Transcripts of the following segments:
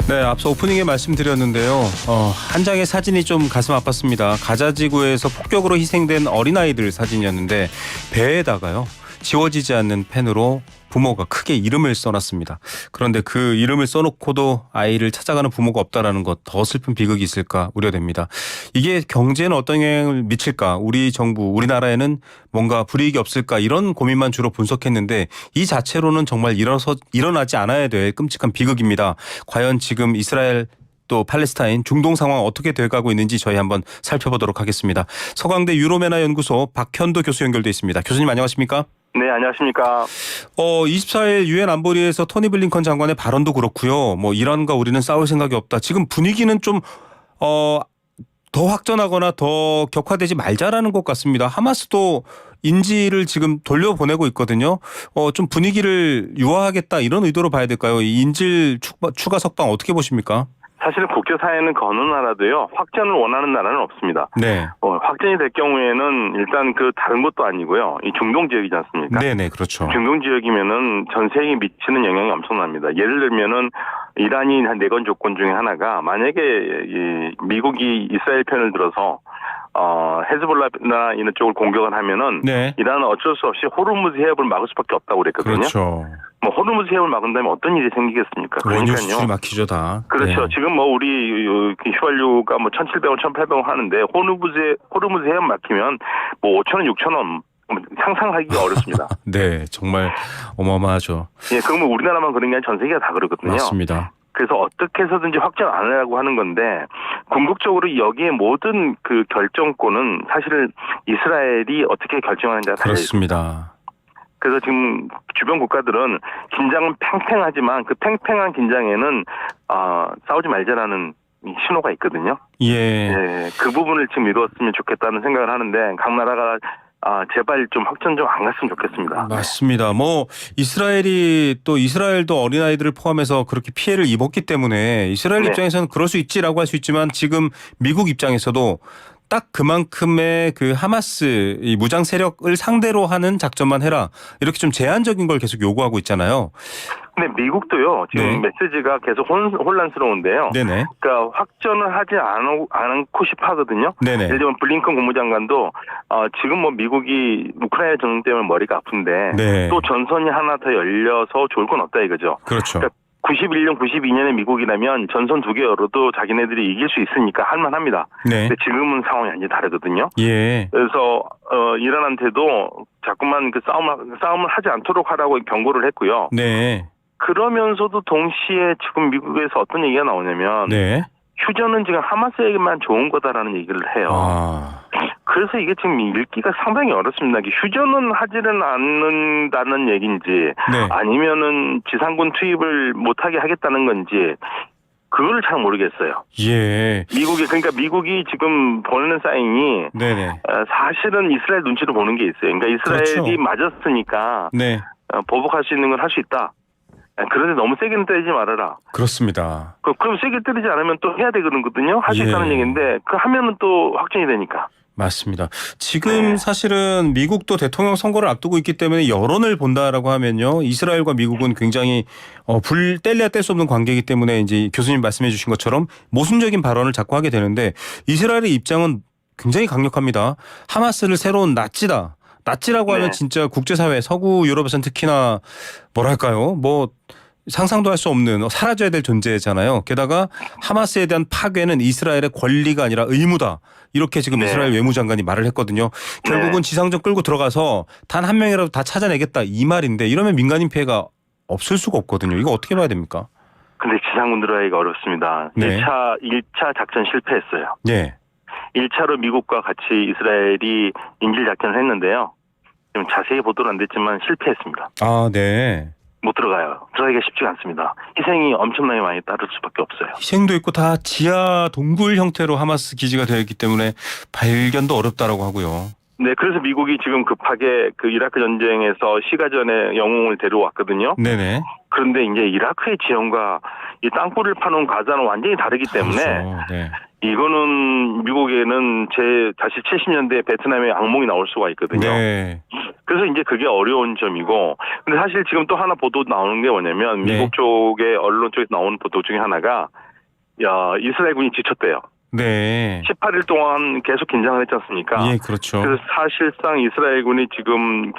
네, 앞서 오프닝에 말씀드렸는데요. 한 장의 사진이 좀 가슴 아팠습니다. 가자 지구에서 폭격으로 희생된 어린아이들 사진이었는데 배에다가요. 지워지지 않는 펜으로 부모가 크게 이름을 써놨습니다. 그런데 그 이름을 써놓고도 아이를 찾아가는 부모가 없다라는 것, 더 슬픈 비극이 있을까 우려됩니다. 이게 경제에는 어떤 영향을 미칠까? 우리 정부, 우리나라에는 뭔가 불이익이 없을까? 이런 고민만 주로 분석했는데 이 자체로는 정말 일어나지 않아야 될 끔찍한 비극입니다. 과연 지금 이스라엘 또 팔레스타인 중동 상황 어떻게 돼가고 있는지 저희 한번 살펴보도록 하겠습니다. 서강대 유로메나 연구소 박현도 교수 연결돼 있습니다. 교수님 안녕하십니까? 네, 안녕하십니까. 24일 유엔 안보리에서 토니 블링컨 장관의 발언도 그렇고요. 뭐 이란과 우리는 싸울 생각이 없다. 지금 분위기는 좀 더 확전하거나 더 격화되지 말자라는 것 같습니다. 하마스도 인지를 지금 돌려보내고 있거든요. 좀 분위기를 유화하겠다 이런 의도로 봐야 될까요? 이 인질 추가 석방 어떻게 보십니까? 사실 국제사회는 그 어느 나라도요, 확전을 원하는 나라는 없습니다. 네. 확전이 될 경우에는 일단 그 다른 것도 아니고요. 이 중동 지역이지 않습니까? 네네, 그렇죠. 중동 지역이면은 전 세계에 미치는 영향이 엄청납니다. 예를 들면은 이란이 한 내건 조건 중에 하나가 만약에 이 미국이 이스라엘 편을 들어서 헤즈볼라나 이런 쪽을 공격을 하면은 네. 이란은 어쩔 수 없이 호르무즈 해협을 막을 수밖에 없다고 그랬거든요. 그렇죠. 뭐 호르무즈 해협을 막은다면 어떤 일이 생기겠습니까? 원유 수출이 막히죠 다. 그렇죠. 네. 지금 뭐 우리 휘발유가 뭐 1,700원, 1,800원 하는데 호르무즈 해협 막히면 뭐 5,000원, 6,000원 상상하기가 어렵습니다. 네, 정말 어마어마하죠. 예, 그러면 우리나라만 그런 게 아니라 전 세계가 다 그렇거든요. 맞습니다. 그래서 어떻게 해서든지 확전 안 하려고 하는 건데 궁극적으로 여기에 모든 그 결정권은 사실 이스라엘이 어떻게 결정하는지가 달려 있습니다. 그렇습니다. 그래서 지금 주변 국가들은 긴장은 팽팽하지만 그 팽팽한 긴장에는 싸우지 말자라는 신호가 있거든요. 예. 예, 그 부분을 지금 이루었으면 좋겠다는 생각을 하는데 각 나라가 제발 좀 확전 좀 안 갔으면 좋겠습니다. 맞습니다. 뭐 이스라엘도 어린아이들을 포함해서 그렇게 피해를 입었기 때문에 이스라엘 네. 입장에서는 그럴 수 있지라고 할 수 있지만 지금 미국 입장에서도 딱 그만큼의 그 하마스 이 무장 세력을 상대로 하는 작전만 해라. 이렇게 좀 제한적인 걸 계속 요구하고 있잖아요. 근데 미국도요, 지금 네. 메시지가 계속 혼란스러운데요. 네네. 그러니까 확전을 하지 않고 싶어 하거든요. 네네. 예를 들면 블링컨 국무장관도 지금 뭐 미국이 우크라이나 전쟁 때문에 머리가 아픈데 네. 또 전선이 하나 더 열려서 좋을 건 없다 이거죠. 그렇죠. 그러니까 91년, 92년에 미국이라면 전선 2개 열어도 자기네들이 이길 수 있으니까 할만합니다. 네. 근데 지금은 상황이 완전히 다르거든요. 예. 그래서 이란한테도 자꾸만 그 싸움을 하지 않도록 하라고 경고를 했고요. 네. 그러면서도 동시에 지금 미국에서 어떤 얘기가 나오냐면 네. 휴전은 지금 하마스에게만 좋은 거다라는 얘기를 해요. 그래서 이게 지금 읽기가 상당히 어렵습니다. 휴전은 하지는 않는다는 얘기인지 네. 아니면은 지상군 투입을 못하게 하겠다는 건지 그걸 잘 모르겠어요. 예. 그러니까 미국이 지금 보내는 사인이 네네. 사실은 이스라엘 눈치를 보는 게 있어요. 그러니까 이스라엘이 그렇죠. 맞았으니까 네. 보복할 수 있는 건 할 수 있다. 그런데 너무 세게는 때리지 말아라. 그렇습니다. 그럼 세게 때리지 않으면 또 해야 되거든요. 할 수 예. 있다는 얘기인데 그 하면은 또 확정이 되니까. 맞습니다. 지금 사실은 미국도 대통령 선거를 앞두고 있기 때문에 여론을 본다라고 하면요. 이스라엘과 미국은 굉장히 뗄래야 뗄 수 없는 관계이기 때문에 이제 교수님 말씀해 주신 것처럼 모순적인 발언을 자꾸 하게 되는데 이스라엘의 입장은 굉장히 강력합니다. 하마스를 새로운 나치라고 하면 진짜 국제사회 서구 유럽에서는 특히나 뭐랄까요. 뭐 상상도 할 수 없는 사라져야 될 존재잖아요. 게다가 하마스에 대한 파괴는 이스라엘의 권리가 아니라 의무다. 이렇게 지금 이스라엘 외무장관이 말을 했거든요. 결국은 지상전 끌고 들어가서 단 한 명이라도 다 찾아내겠다 이 말인데 이러면 민간인 피해가 없을 수가 없거든요. 이거 어떻게 봐야 됩니까? 근데 지상군 들어가기가 어렵습니다. 네. 1차 작전 실패했어요. 네. 1차로 미국과 같이 이스라엘이 인질 작전을 했는데요. 좀 자세히 보도는 안 됐지만 실패했습니다. 네. 못 들어가요. 들어가기가 쉽지가 않습니다. 희생이 엄청나게 많이 따를 수밖에 없어요. 희생도 있고 다 지하 동굴 형태로 하마스 기지가 되어 있기 때문에 발견도 어렵다라고 하고요. 네, 그래서 미국이 지금 급하게 그 이라크 전쟁에서 시가전에 영웅을 데려왔거든요. 네네. 그런데 이제 이라크의 지형과 이 땅굴을 파놓은 가자는 완전히 다르기 때문에 네. 이거는 미국에는 다시 70년대 베트남의 악몽이 나올 수가 있거든요. 네. 그래서 이제 그게 어려운 점이고, 근데 사실 지금 또 하나 보도 나오는 게 뭐냐면 네. 미국 쪽의 언론 쪽에서 나오는 보도 중에 하나가 이스라엘군이 지쳤대요. 네. 18일 동안 계속 긴장을 했지 않습니까? 예, 그렇죠. 그래서 사실상 이스라엘군이 지금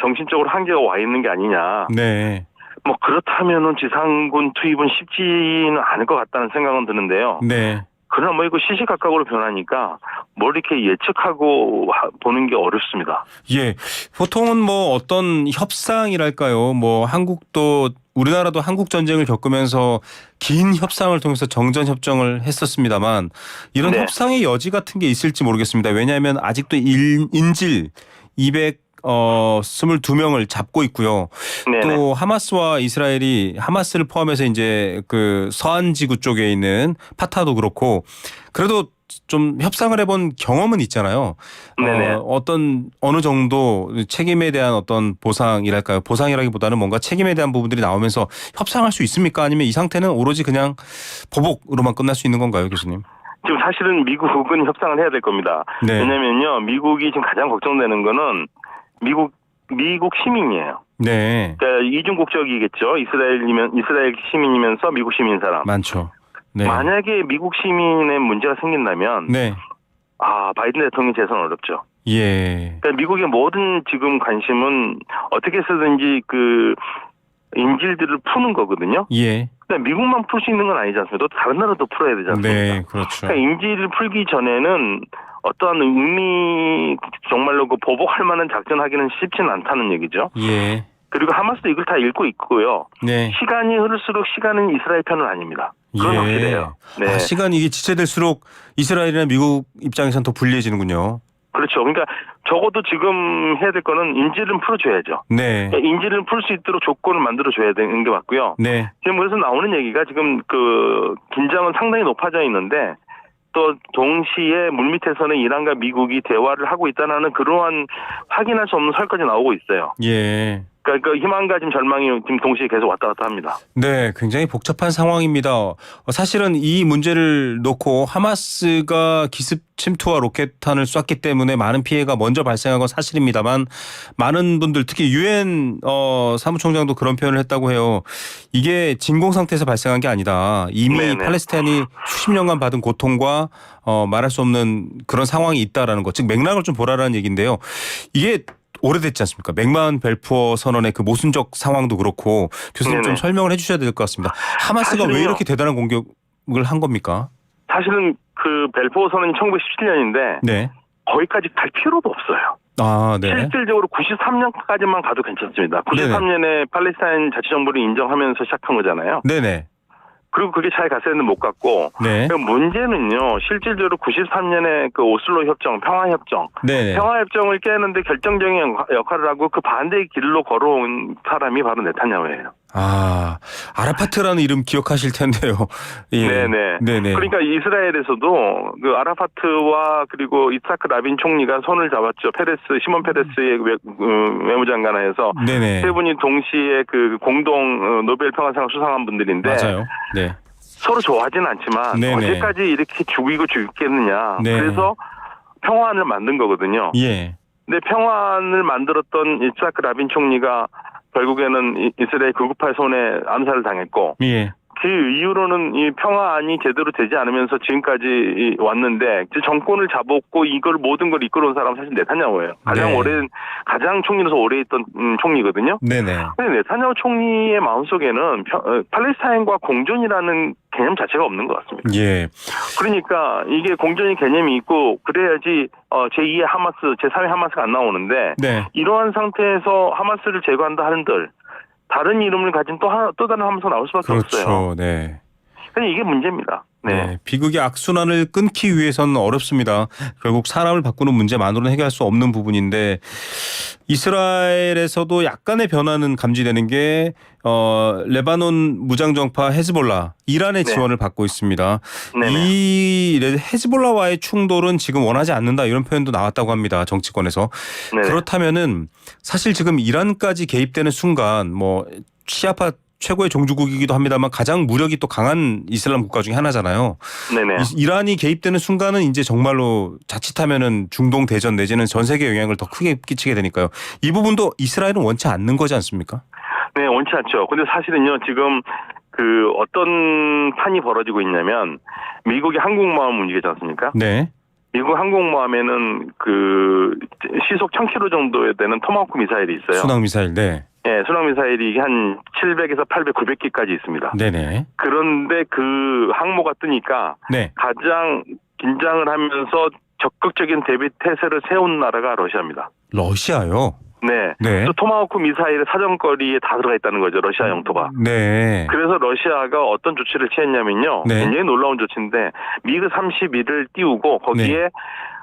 정신적으로 한계가 와 있는 게 아니냐. 네. 뭐 그렇다면은 지상군 투입은 쉽지는 않을 것 같다는 생각은 드는데요. 네. 그러나 뭐 이거 시시각각으로 변하니까 뭘 이렇게 예측하고 보는 게 어렵습니다. 예. 보통은 뭐 어떤 협상이랄까요? 뭐 우리나라도 한국 전쟁을 겪으면서 긴 협상을 통해서 정전 협정을 했었습니다만 이런 네. 협상의 여지 같은 게 있을지 모르겠습니다. 왜냐하면 아직도 인질 222명을 잡고 있고요. 네네. 또 하마스를 포함해서 이제 그 서한 지구 쪽에 있는 파타도 그렇고 그래도 좀 협상을 해본 경험은 있잖아요. 네네. 어느 정도 책임에 대한 어떤 보상이랄까요? 보상이라기보다는 뭔가 책임에 대한 부분들이 나오면서 협상할 수 있습니까? 아니면 이 상태는 오로지 그냥 보복으로만 끝날 수 있는 건가요, 교수님? 지금 사실은 미국은 협상을 해야 될 겁니다. 네. 왜냐면요, 미국이 지금 가장 걱정되는 거는 미국 시민이에요. 네. 그러니까 이중국적이겠죠. 이스라엘 시민이면서 미국 시민 사람. 많죠. 네. 만약에 미국 시민의 문제가 생긴다면 네. 바이든 대통령 재선 어렵죠. 예. 그러니까 미국의 모든 지금 관심은 어떻게 해서든지 그 인질들을 푸는 거거든요. 예. 그러니까 미국만 풀 수 있는 건 아니지 않습니까? 또 다른 나라도 풀어야 되지 않습니까? 네, 그렇죠. 그러니까 인질을 풀기 전에는 어떠한 정말로 그 보복할 만한 작전하기는 쉽지는 않다는 얘기죠. 예. 그리고 하마스도 이걸 다 읽고 있고요. 네. 시간이 흐를수록 시간은 이스라엘 편은 아닙니다. 그건 확실해요. 네. 시간이 이게 지체될수록 이스라엘이나 미국 입장에서는 더 불리해지는군요. 그렇죠. 그러니까 적어도 지금 해야 될 거는 인질은 풀어줘야죠. 네. 그러니까 인질을 풀 수 있도록 조건을 만들어줘야 되는 게 맞고요. 네. 지금 그래서 나오는 얘기가 지금 그 긴장은 상당히 높아져 있는데 또 동시에 물밑에서는 이란과 미국이 대화를 하고 있다는 그러한 확인할 수 없는 설까지 나오고 있어요. 예. 그러니까 희망과 지금 절망이 지금 동시에 계속 왔다 갔다 합니다. 네, 굉장히 복잡한 상황입니다. 사실은 이 문제를 놓고 하마스가 기습 침투와 로켓탄을 쐈기 때문에 많은 피해가 먼저 발생한 건 사실입니다만 많은 분들 특히 유엔 사무총장도 그런 표현을 했다고 해요. 이게 진공 상태에서 발생한 게 아니다. 이미 네네. 팔레스타인이 수십 년간 받은 고통과 말할 수 없는 그런 상황이 있다라는 것, 즉 맥락을 좀 보라라는 얘기인데요. 이게 오래됐지 않습니까? 맥마은 벨푸어 선언의 그 모순적 상황도 그렇고 교수님 좀 네네. 설명을 해주셔야 될 것 같습니다. 하마스가 왜 사실은요. 이렇게 대단한 공격을 한 겁니까? 사실은 그 벨포어 선언이 1917년인데 네. 거기까지 갈 필요도 없어요. 아, 네. 실질적으로 93년까지만 가도 괜찮습니다. 93년에 팔레스타인 자치정부를 인정하면서 시작한 거잖아요. 네네. 그리고 그게 잘 갔어야 했는데 못 갔고. 네. 문제는요, 실질적으로 93년에 그 오슬로 협정, 평화협정. 네네. 평화협정을 깨는데 결정적인 역할을 하고 그 반대의 길로 걸어온 사람이 바로 네타냐후예요. 아라파트라는 이름 기억하실 텐데요. 예. 네네. 네네. 그러니까 이스라엘에서도 그 아라파트와 그리고 이츠하크 라빈 총리가 손을 잡았죠. 시몬 페레스의 외무장관을 해서 네네. 세 분이 동시에 그 공동 노벨 평화상 수상한 분들인데 맞아요. 네. 서로 좋아하진 않지만 네네. 언제까지 이렇게 죽이고 죽겠느냐. 네. 그래서 평화안을 만든 거거든요. 예. 근데 평화안을 만들었던 이츠하크 라빈 총리가 결국에는 이스라엘 998 손에 암살을 당했고 예. 그 이후로는 이 평화안이 제대로 되지 않으면서 지금까지 왔는데 정권을 잡았고 이걸 모든 걸 이끌어온 사람은 사실 네타냐후예요. 가장 총리로서 오래 있던 총리거든요. 네네. 근데 네타냐후 총리의 마음속에는 팔레스타인과 공존이라는 개념 자체가 없는 것 같습니다. 예. 그러니까 이게 공존의 개념이 있고 그래야지 제2의 하마스, 제3의 하마스가 안 나오는데 네. 이러한 상태에서 하마스를 제거한다 한들 다른 이름을 가진 또 다른 하마스가 나올 수밖에 없어요. 그렇죠. 네. 근데 이게 문제입니다. 네. 비극의 악순환을 끊기 위해서는 어렵습니다. 결국 사람을 바꾸는 문제만으로는 해결할 수 없는 부분인데 이스라엘에서도 약간의 변화는 감지되는 게 레바논 무장정파 헤즈볼라 이란의 네. 지원을 받고 있습니다. 네네. 이 헤즈볼라와의 충돌은 지금 원하지 않는다 이런 표현도 나왔다고 합니다. 정치권에서. 네네. 그렇다면은 사실 지금 이란까지 개입되는 순간 뭐 시아파 최고의 종주국이기도 합니다만 가장 무력이 또 강한 이슬람 국가 중에 하나잖아요. 네네. 이란이 개입되는 순간은 이제 정말로 자칫하면은 중동 대전 내지는 전 세계 영향을 더 크게 끼치게 되니까요. 이 부분도 이스라엘은 원치 않는 거지 않습니까? 네, 원치 않죠. 근데 사실은요, 지금 그 어떤 판이 벌어지고 있냐면 미국이 항공모함 움직이지 않습니까? 네. 미국 항공모함에는 그 시속 1000km 정도에 되는 토마호크 미사일이 있어요. 순항 미사일. 네. 예, 순항 미사일이 한 700에서 800, 900기까지 있습니다. 네네. 그런데 그 항모가 뜨니까 네. 가장 긴장을 하면서 적극적인 대비 태세를 세운 나라가 러시아입니다. 러시아요. 네. 네. 또 토마호크 미사일의 사정거리에 다 들어가 있다는 거죠. 러시아 영토가. 네. 그래서 러시아가 어떤 조치를 취했냐면요. 네. 굉장히 놀라운 조치인데 미그 31을 띄우고 거기에 네.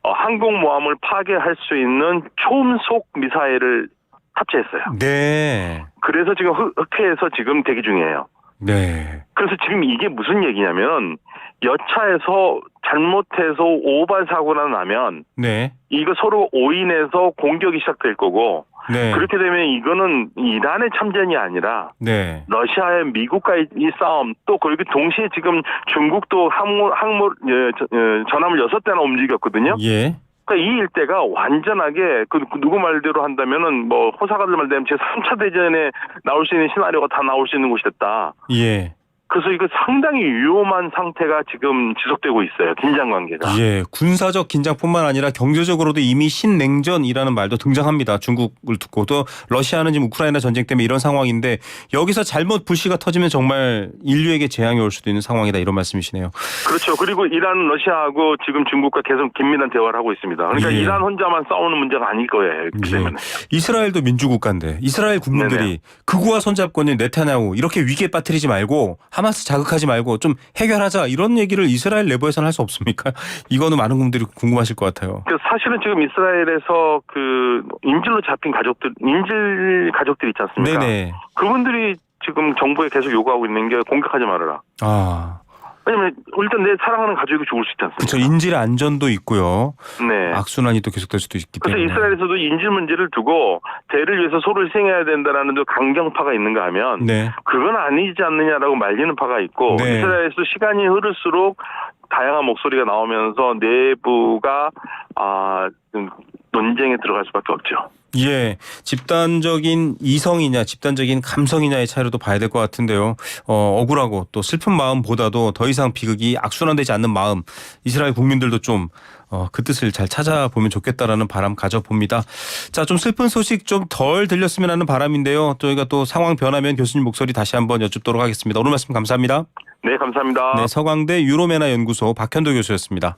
항공모함을 파괴할 수 있는 초음속 미사일을 합체했어요. 네. 그래서 지금 흑해에서 지금 대기 중이에요. 네. 그래서 지금 이게 무슨 얘기냐면 여차에서 잘못해서 오발 사고가 나면 네. 이거 서로 오인해서 공격이 시작될 거고 네. 그렇게 되면 이거는 이란의 참전이 아니라 네. 러시아의 미국과의 이 싸움 또 그리고 동시에 지금 중국도 항모 전함을 6대나 움직였거든요. 예. 그러니까 이 일대가 완전하게 그 누구 말대로 한다면은 뭐 호사가들 말대로 제 3차 대전에 나올 수 있는 시나리오가 다 나올 수 있는 곳이 됐다. 예. 그래서 이거 상당히 위험한 상태가 지금 지속되고 있어요. 긴장 관계가. 예, 군사적 긴장뿐만 아니라 경제적으로도 이미 신냉전이라는 말도 등장합니다. 중국을 두고 또 러시아는 지금 우크라이나 전쟁 때문에 이런 상황인데 여기서 잘못 불씨가 터지면 정말 인류에게 재앙이 올 수도 있는 상황이다 이런 말씀이시네요. 그렇죠. 그리고 이란, 러시아하고 지금 중국과 계속 긴밀한 대화를 하고 있습니다. 그러니까 예. 이란 혼자만 싸우는 문제가 아닐 거예요. 그렇기 때문에. 이스라엘도 민주국가인데 이스라엘 국민들이 네네. 극우와 손잡고는 네타냐후 이렇게 위기에 빠뜨리지 말고 하마스 자극하지 말고 좀 해결하자 이런 얘기를 이스라엘 내부에서는 할 수 없습니까? 이거는 많은 분들이 궁금하실 것 같아요. 사실은 지금 이스라엘에서 그 인질로 잡힌 인질 가족들 있지 않습니까? 네네. 그분들이 지금 정부에 계속 요구하고 있는 게 공격하지 말아라. 아, 왜냐면 일단 내 사랑하는 가족이 죽을 수 있지 않습니까? 그렇죠. 인질 안전도 있고요. 네. 악순환이 또 계속될 수도 있기 그래서 때문에. 이스라엘에서도 인질 문제를 두고 대를 위해서 서로 희생해야 된다라는 강경파가 있는가 하면 네. 그건 아니지 않느냐라고 말리는 파가 있고 네. 이스라엘에서 시간이 흐를수록 다양한 목소리가 나오면서 내부가 좀 논쟁에 들어갈 수밖에 없죠. 예, 집단적인 이성이냐 집단적인 감성이냐의 차이로도 봐야 될 것 같은데요. 억울하고 또 슬픈 마음보다도 더 이상 비극이 악순환되지 않는 마음 이스라엘 국민들도 좀 그 뜻을 잘 찾아보면 좋겠다라는 바람 가져봅니다. 자, 좀 슬픈 소식 좀 덜 들렸으면 하는 바람인데요. 저희가 또 상황 변하면 교수님 목소리 다시 한번 여쭙도록 하겠습니다. 오늘 말씀 감사합니다. 네, 감사합니다. 네, 서강대 유로메나 연구소 박현도 교수였습니다.